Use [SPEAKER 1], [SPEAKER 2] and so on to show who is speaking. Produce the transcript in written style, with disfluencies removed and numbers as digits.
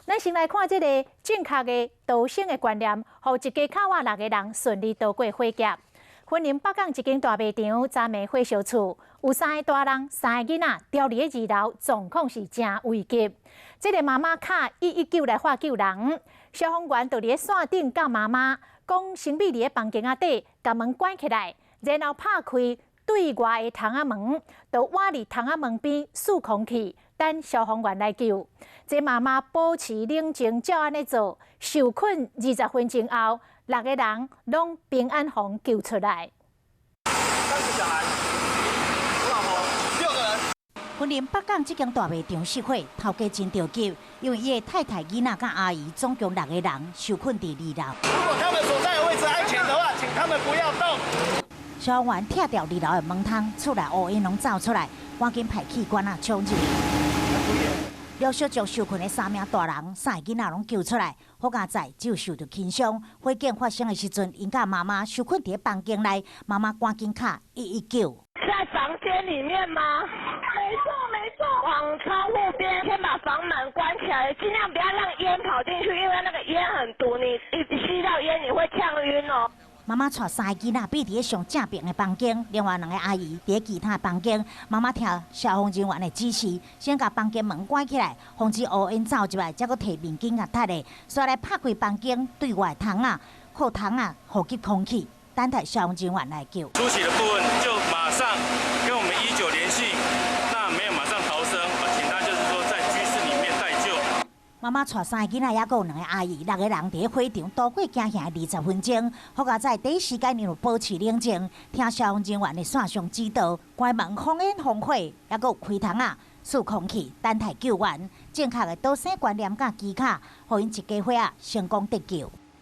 [SPEAKER 1] 咱先来看这个正确的逃生的观念，让一家卡瓦6个人顺利逃过火劫。云林北港一间大卖场昨暝火烧厝，有3个大人、3个囡仔掉伫2楼，状况是真危急。这个妈妈卡119来发救人，消防员就伫咧线顶教妈妈讲，生米伫咧房间底，把门关起来，然后拍开对外的窗仔门，就倚伫窗仔门边数空气，等消防员来救。这妈妈保持冷静，照安尼做，受困20分钟后，6个人拢平安互救出来。
[SPEAKER 2] 3个小孩，我老婆6个人。
[SPEAKER 3] 云林北港这间大卖场失火，头家真着急，因为伊的太太、囡仔甲阿姨总共6个人受困伫2楼。
[SPEAKER 2] 如果他们所在的位置安全的话，请他们不要动。
[SPEAKER 3] 消防员拆掉2楼的门窗，厝内乌烟拢走出来，赶紧派气管啊冲入。陆续将受困的3名大人、3个囡仔拢救出来，好佳在只有受到轻伤。火警发生的时阵，因甲妈妈受困伫房间内，妈妈赶紧卡119。
[SPEAKER 4] 在房间里面吗？没错，往窗户边，先把房门关起来，尽量不要让烟跑进去，因为那个烟很毒，你一吸到烟你会呛晕哦。
[SPEAKER 3] 妈妈带3个囡仔避伫上正边的房间，另外2个阿姨伫其他房间。妈妈听消防人员的指示，先把房间门关起来，防止乌烟走入来，再搁摕面巾甲擦的，再来拍开房间对外窗啊、后窗啊，呼吸空气，等待消防人员来救。
[SPEAKER 5] 出血的部分就马上跟我们119联系，那没有马上逃生，请他就是说在居室里面待救。
[SPEAKER 3] 妈妈带3个囡仔，也搁有2个阿姨，6个人伫咧火场度过惊吓20分钟。好佳在第一时间就保持冷静，听消防人员的线上指导，关门防烟防火，也搁有开窗啊、数空气，等待救援。正确的逃生观念甲技巧，互因一家伙仔成功得救。